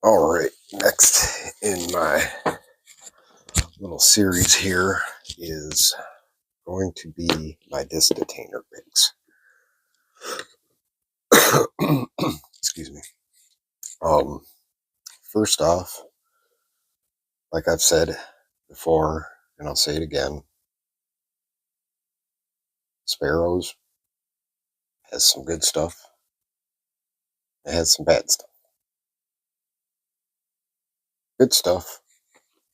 All right, next in my little series here is going to be my disc detainer picks. Excuse me. First off, like I've said before, and I'll say it again, Sparrows has some good stuff. It has some bad stuff. Good stuff.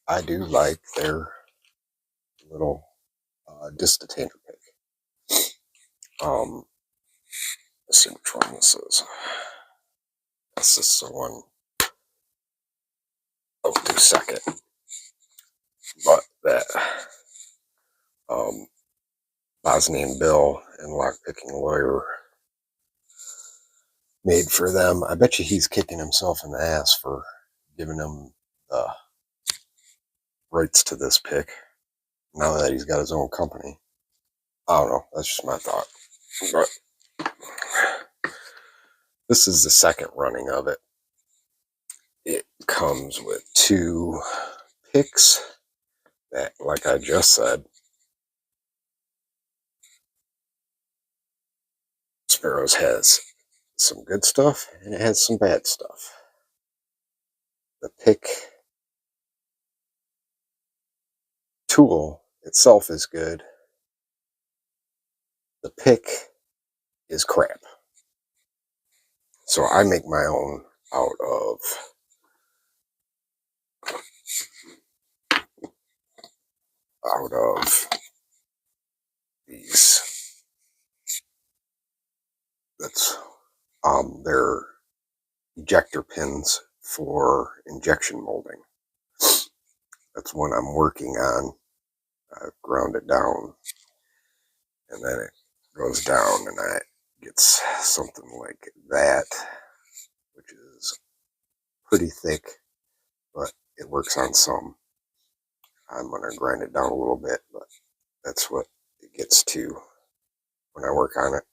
I do like their little disc detainer pick. Let's see which one this is. This is the one I'll do second. But that Bosnian Bill and Lockpicking Lawyer made for them. I bet you he's kicking himself in the ass for giving them the rights to this pick now that he's got his own company. I don't know. That's just my thought. But this is the second running of it. It comes with two picks that, like I just said, Sparrows has some good stuff and it has some bad stuff. The pick tool itself is good. The pick is crap. So I make my own out of these. That's they're ejector pins for injection molding. That's one I'm working on. I've ground it down, and then it goes down, and it gets something like that, which is pretty thick, but it works on some. I'm gonna grind it down a little bit, but that's what it gets to when I work on it.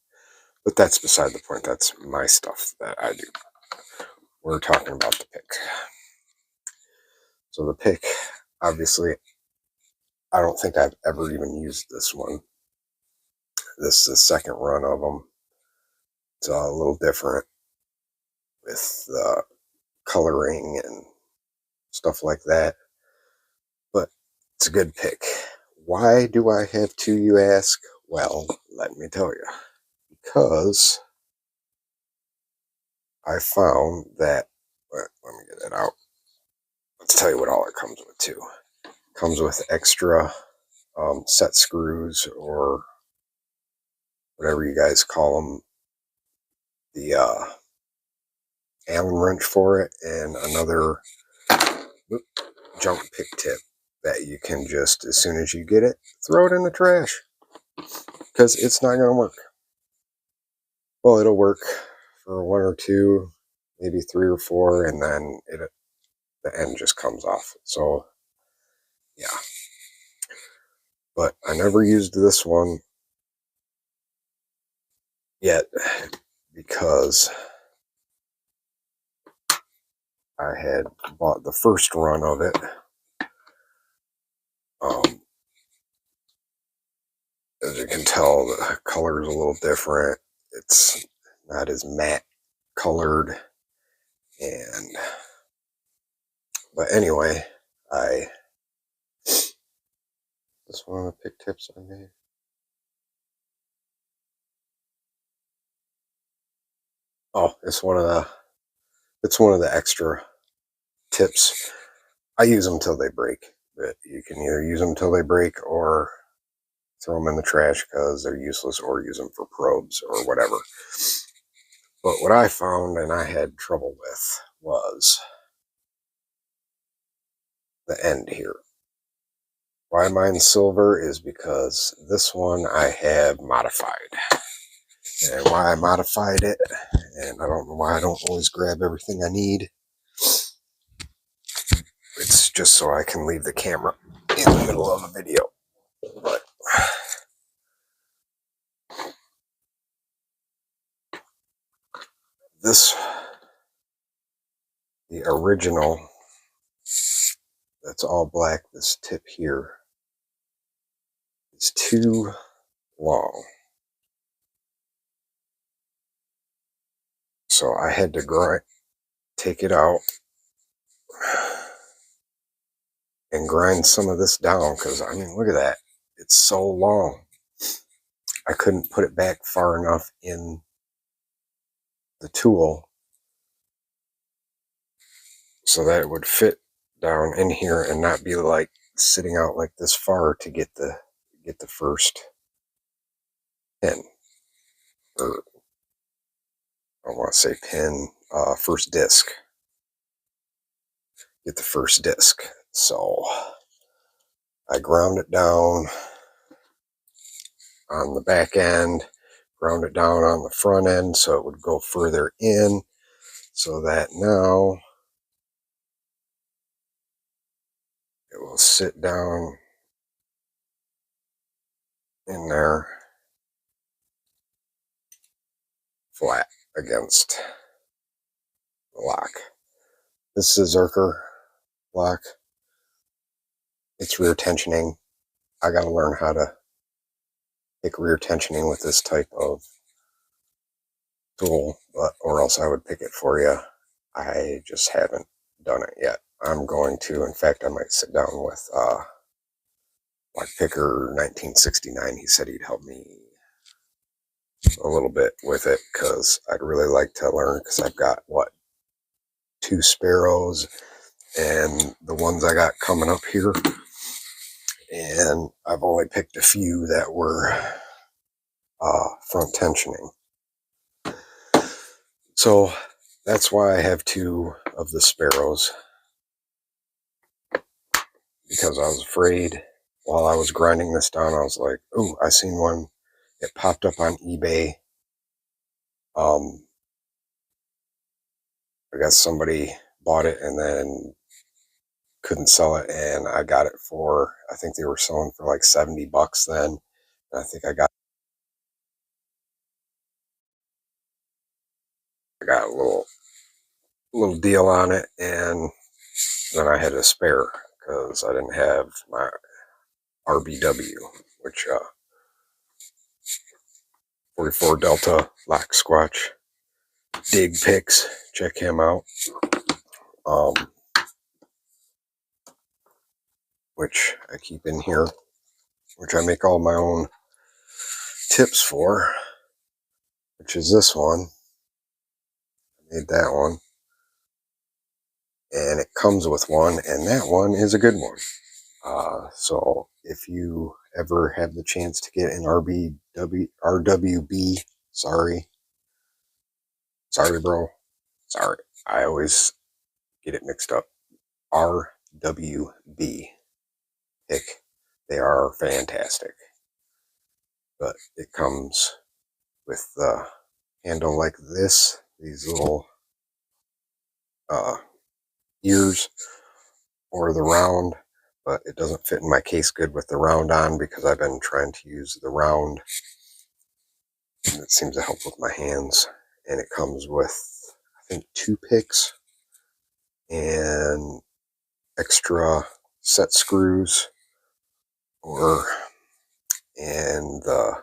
But that's beside the point. That's my stuff that I do. We're talking about the pick. So the pick, obviously, I don't think I've ever even used this one. This is the second run of them. It's a little different with the coloring and stuff like that. But it's a good pick. Why do I have two, you ask? Well, let me tell you. Because I found that, let me get that out. Let's tell you what all it comes with too. It comes with extra set screws, or whatever you guys call them, the Allen wrench for it, and another junk pick tip that you can just, as soon as you get it, throw it in the trash, because it's not going to work. Well, it'll work for one or two, maybe three or four, and then the end just comes off. So yeah, but I never used this one yet because I had bought the first run of it. As you can tell, the color is a little different. It's not as matte colored, but anyway, this one of the pick tips I made. Oh, it's one of the extra tips. I use them till they break, but you can either use them till they break or throw them in the trash because they're useless, or use them for probes or whatever. But what I found and I had trouble with was the end here. Why mine's silver is because this one I have modified. And why I modified it, and I don't know why I don't always grab everything I need. It's just so I can leave the camera in the middle of a video. But this the original, that's all black, this tip here is too long. So I had to take it out and grind some of this down, because I mean, look at that. It's so long. I couldn't put it back far enough in the tool so that it would fit down in here and not be like sitting out like this far to get the first pin, or I want to say pin, first disc. Get the first disc. So I ground it down on the back end, ground it down on the front end so it would go further in, so that now it will sit down in there flat against the lock. This is a Zerker lock. It's rear tensioning. I got to learn how to pick rear tensioning with this type of tool, or else I would pick it for you. I just haven't done it yet. I'm going to. In fact, I might sit down with Lock Picker 1969. He said he'd help me a little bit with it, because I'd really like to learn, because I've got, what, 2 Sparrows and the ones I got coming up here, and I've only picked a few that were front tensioning. So that's why I have 2 of the Sparrows, because I was afraid while I was grinding this down. I was like, oh, I seen one. It popped up on eBay. I guess somebody bought it and then couldn't sell it, and I got it for, I think they were selling for like $70 then. And I think I got a little deal on it, and then I had a spare because I didn't have my RBW, which 44 Delta Lock Squatch Dig Picks. Check him out. Which I keep in here, which I make all my own tips for, which is this one. I made that one, and it comes with one, and that one is a good one. So if you ever have the chance to get an RWB, sorry bro, sorry, I always get it mixed up, RWB pick, they are fantastic. But it comes with the handle like this, these little ears, or the round, but it doesn't fit in my case good with the round on, because I've been trying to use the round, and it seems to help with my hands. And it comes with, I think, 2 picks and extra set screws, and the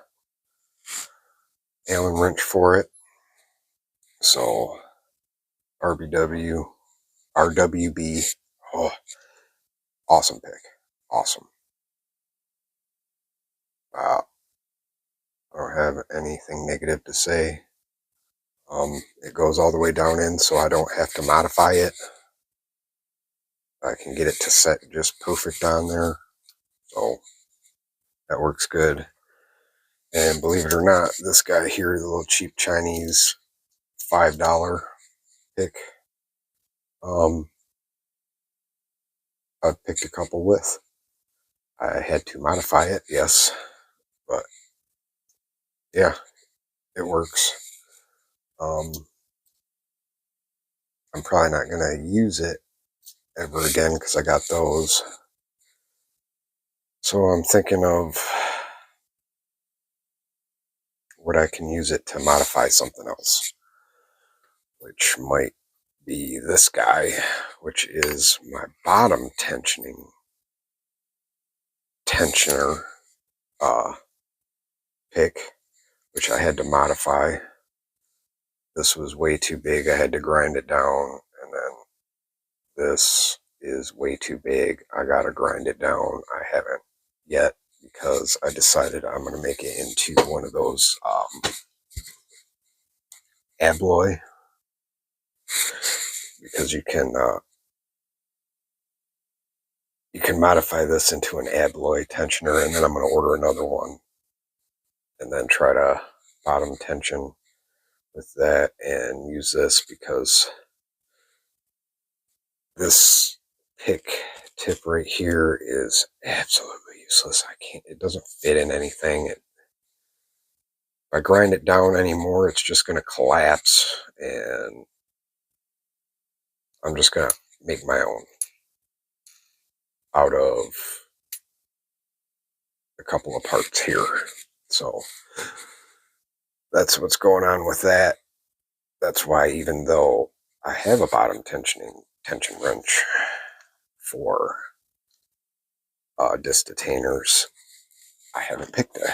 Allen wrench for it. So RWB, oh, awesome pick, awesome. I don't have anything negative to say. It goes all the way down in, so I don't have to modify it. I can get it to set just perfect on there, so that works good. And believe it or not, this guy here, the little cheap Chinese $5 pick, I've picked a couple with. I had to modify it, yes, but yeah, it works. I'm probably not going to use it ever again, because I got those. So I'm thinking of what I can use it to modify something else, which might be this guy, which is my bottom tensioner pick, which I had to modify. This was way too big. I had to grind it down, and then this is way too big. I gotta grind it down. I haven't yet because I decided I'm gonna make it into one of those abloy, because you can modify this into an abloy tensioner, and then I'm gonna order another one and then try to bottom tension with that and use this, because this pick tip right here is absolutely useless. It doesn't fit in anything. If I grind it down anymore, it's just going to collapse, and I'm just going to make my own out of a couple of parts here. So that's what's going on with that. That's why, even though I have a bottom tension wrench for disc detainers, I haven't picked a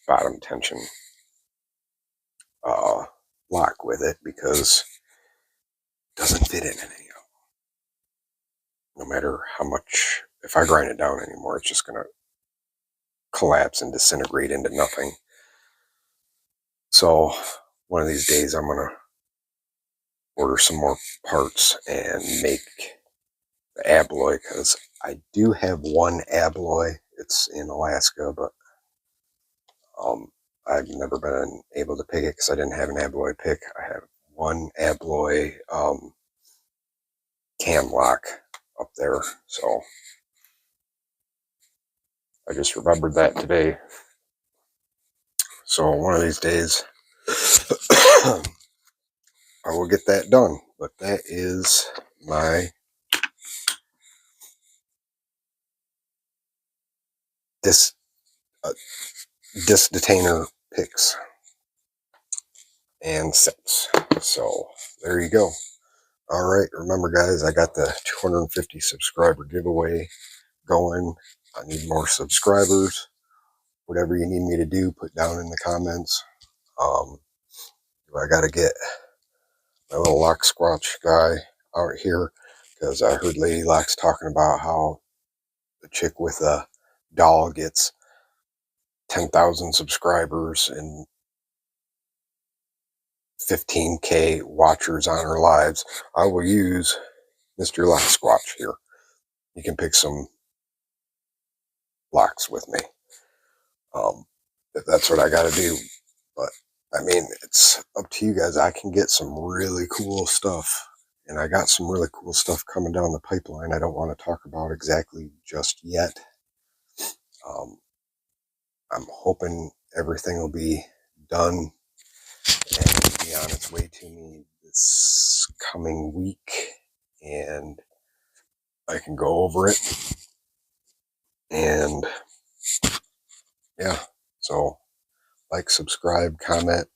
bottom tension lock with it, because it doesn't fit in any of them. No matter how much, if I grind it down anymore, it's just going to collapse and disintegrate into nothing. So one of these days I'm going to order some more parts and make the abloy, because I do have one abloy. It's in Alaska, but I've never been able to pick it because I didn't have an abloy pick. I have one abloy cam lock up there, so I just remembered that today. So one of these days I will get that done. But that is my disc detainer picks and sets. So there you go. All right, remember guys, I got the 250 subscriber giveaway going. I need more subscribers. Whatever you need me to do, put down in the comments. I got to get my little lock squatch guy out here, because I heard Lady Locks talking about how the chick with a doll gets 10,000 subscribers and 15K watchers on her lives. I will use Mr. Lock Squatch here. You can pick some locks with me, if that's what I got to do. But I mean, it's up to you guys. I can get some really cool stuff, and I got some really cool stuff coming down the pipeline I don't want to talk about exactly just yet. I'm hoping everything will be done and be on its way to me this coming week, and I can go over it. And yeah, so like, subscribe, comment,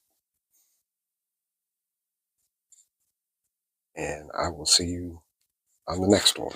and I will see you on the next one.